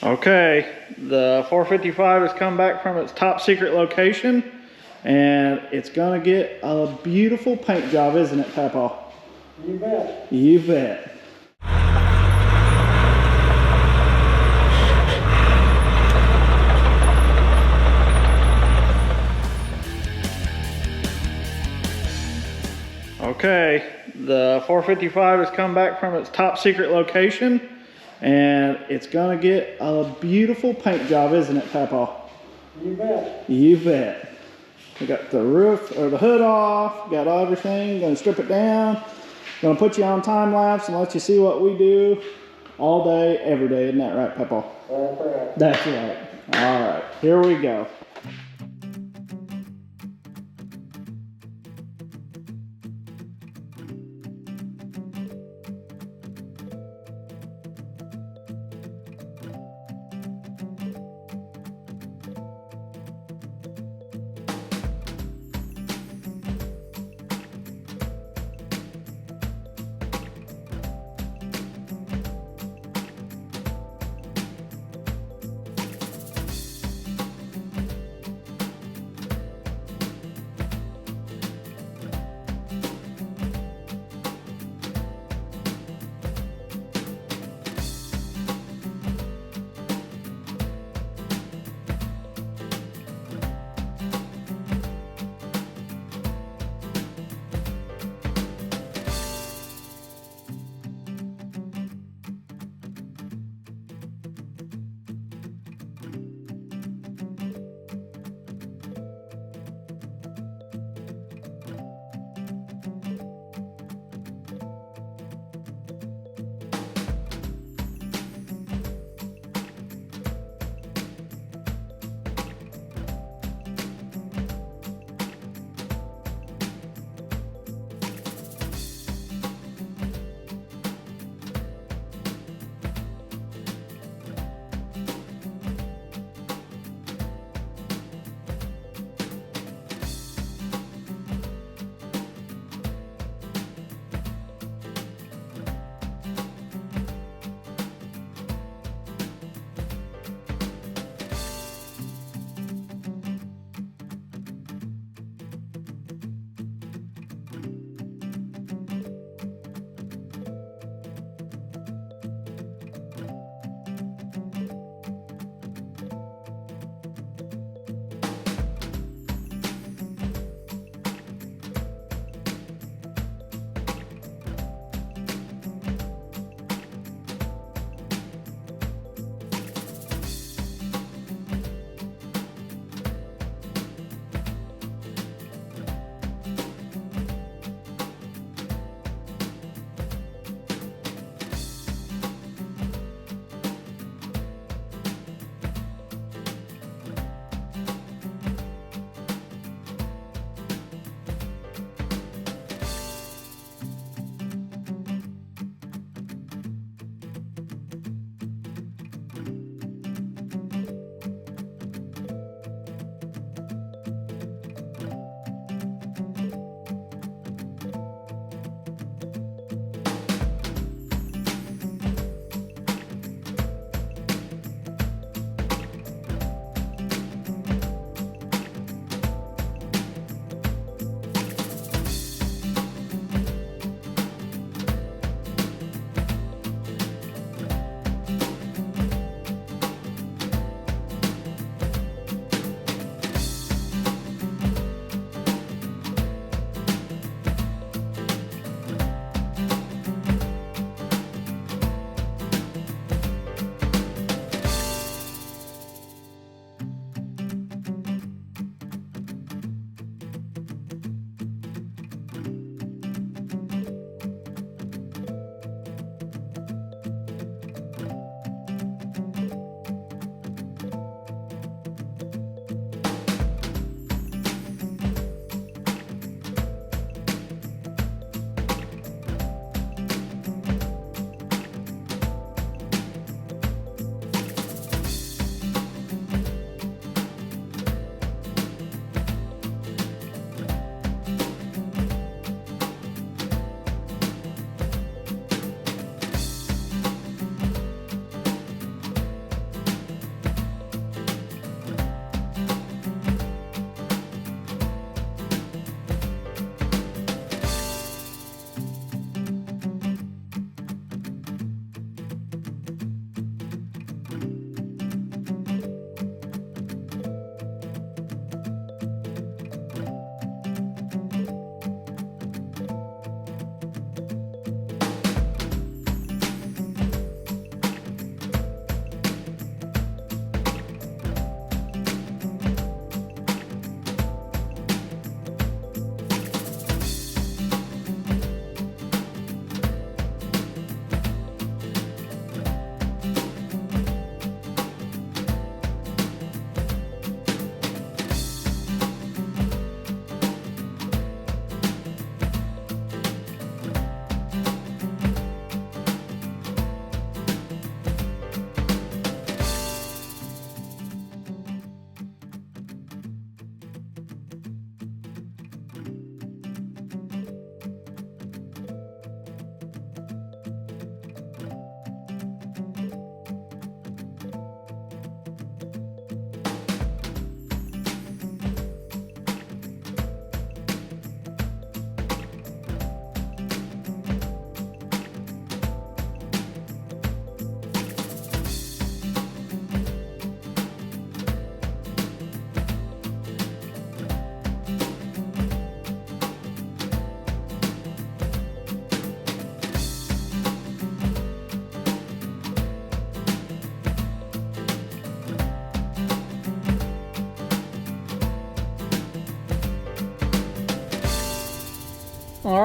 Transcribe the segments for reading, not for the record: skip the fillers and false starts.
Okay, the 455 has come back from its top secret location, and it's gonna get a beautiful paint job, isn't it, Papa? You bet. You bet. Okay, the 455 has come back from its top secret location, and it's gonna get a beautiful paint job, isn't it, Papa? You bet. You bet. We got the roof or the hood off, got everything, gonna strip it down, gonna put you on time lapse and let you see what we do all day, every day. Isn't that right, Papa? That's right. That's right. All right, here we go.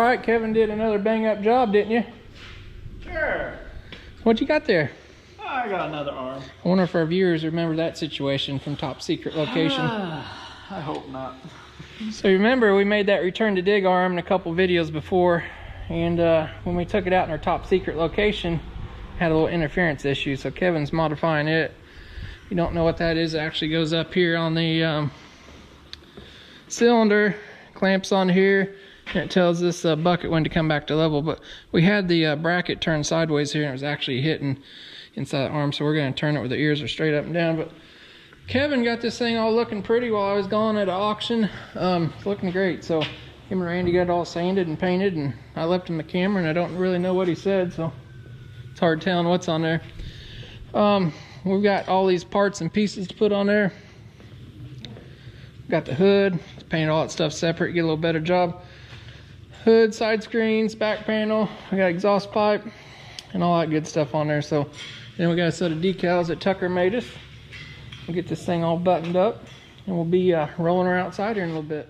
right. Kevin did another bang up job, didn't you? Sure. What you got there? I got another arm. I wonder if our viewers remember that situation from top secret location. I hope not. So remember, we made that return to dig arm in a couple videos before, and when we took it out in our top secret location, had a little interference issue. So Kevin's modifying it. If you don't know what that is, it actually goes up here on the cylinder, clamps on here, and it tells this bucket when to come back to level. But we had the bracket turned sideways here, and it was actually hitting inside the arm, so we're going to turn it where the ears are straight up and down. But Kevin got this thing all looking pretty while I was gone at an auction. It's looking great. So him and Randy got it all sanded and painted, and I left him the camera, and I don't really know what he said, so it's hard telling what's on there. We've got all these parts and pieces to put on there. Got the hood, painted all that stuff separate, get a little better job. Hood, side screens, back panel. I got exhaust pipe and all that good stuff on there. So then we got a set of decals that Tucker made us. We'll get this thing all buttoned up, and we'll be rolling her outside here in a little bit.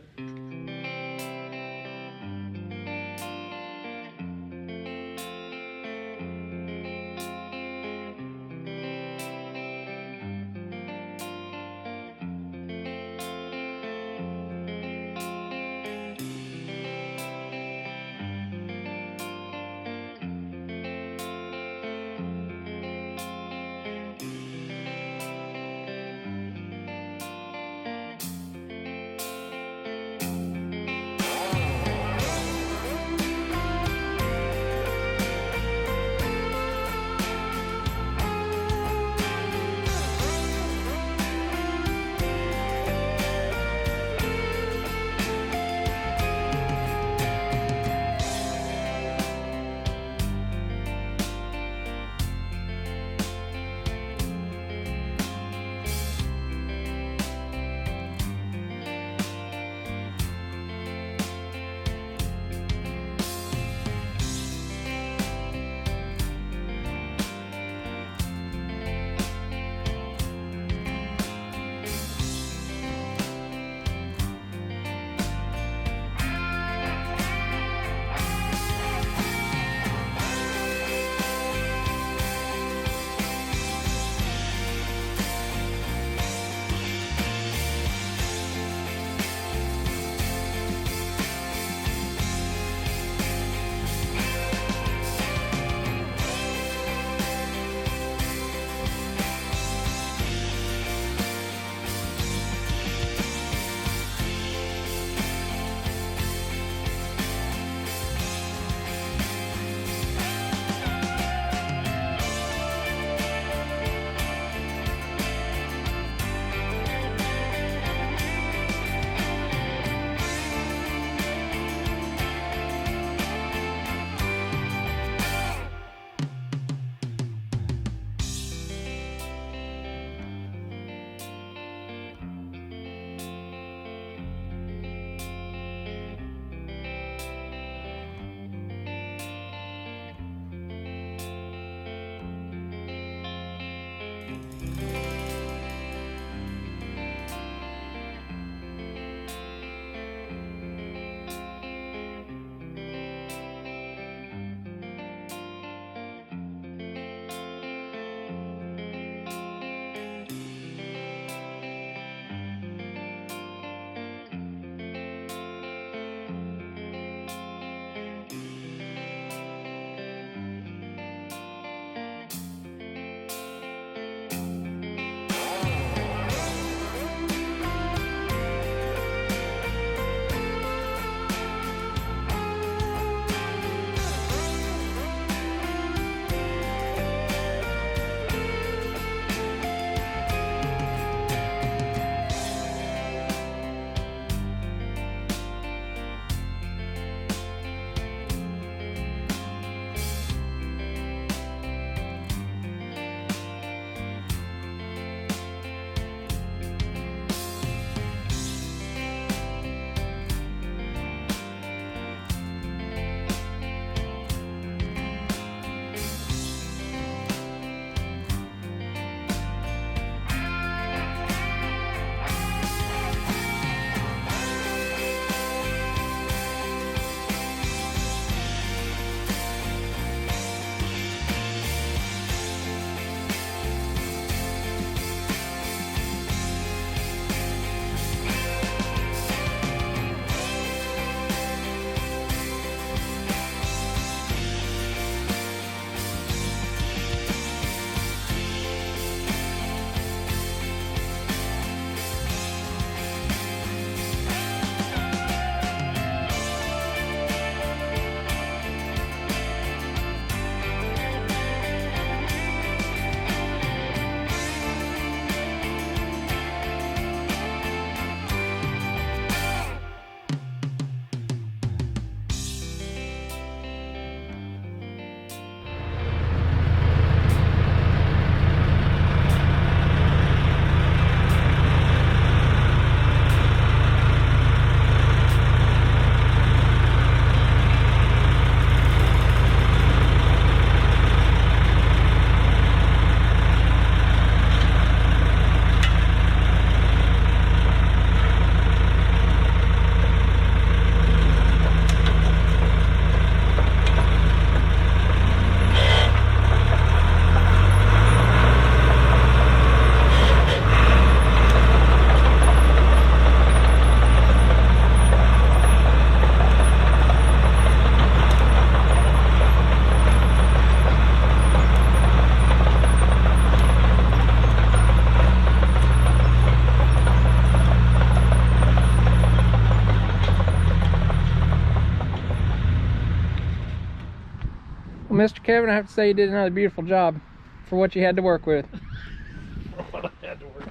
Mr. Kevin, I have to say you did another beautiful job for what you had to work with.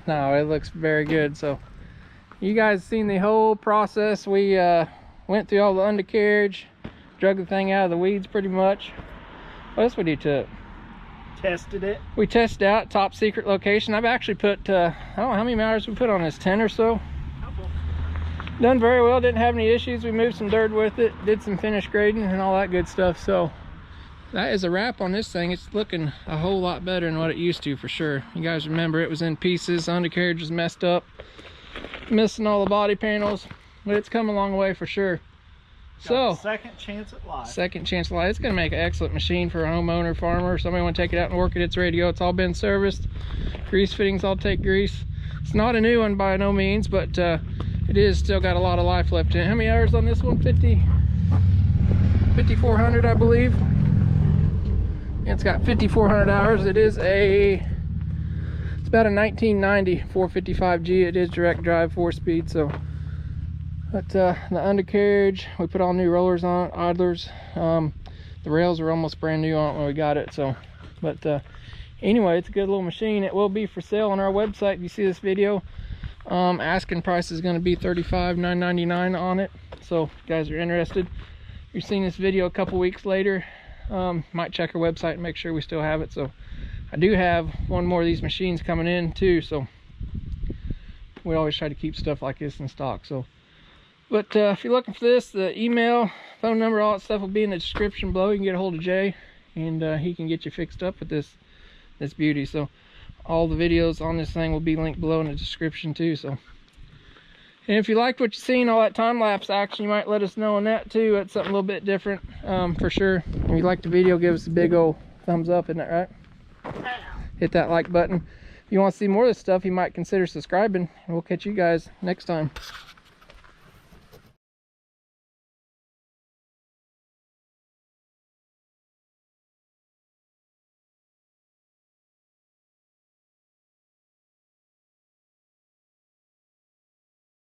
No, it looks very good. So you guys seen the whole process. We went through all the undercarriage, drug the thing out of the weeds pretty much. What else we do to it? Tested it. We tested out top secret location. I've actually put I don't know how many hours we put on this, 10 or so. Done very well, didn't have any issues. We moved some dirt with it, did some finish grading and all that good stuff. So that is a wrap on this thing. It's looking a whole lot better than what it used to, for sure. You guys remember it was in pieces, the undercarriage was messed up, missing all the body panels, but it's come a long way for sure. So second chance at life. Second chance at life. It's going to make an excellent machine for a homeowner, farmer. Somebody want to take it out and work it. It's ready to go. It's all been serviced. Grease fittings all take grease. It's not a new one by no means, but it is still got a lot of life left in it. How many hours on this one? 5,400, I believe. It's got 5,400 hours. It's about a 1990 455G. It is direct drive, 4-speed. So, but the undercarriage, we put all new rollers on it, idlers. The rails are almost brand new on it when we got it. So, but anyway, it's a good little machine. It will be for sale on our website if you see this video. Asking price is going to be $35,999 on it. So if you guys are interested, if you're seeing this video a couple weeks later, might check our website and make sure we still have it. So I do have one more of these machines coming in too, so we always try to keep stuff like this in stock. So, but if you're looking for this, the email, phone number, all that stuff will be in the description below. You can get a hold of Jay, and he can get you fixed up with this beauty. So all the videos on this thing will be linked below in the description too. So, and if you liked what you've seen, all that time-lapse action, you might let us know on that too. That's something a little bit different, for sure. If you liked the video, give us a big old thumbs up, isn't that right? Hit that like button. If you want to see more of this stuff, you might consider subscribing, and we'll catch you guys next time.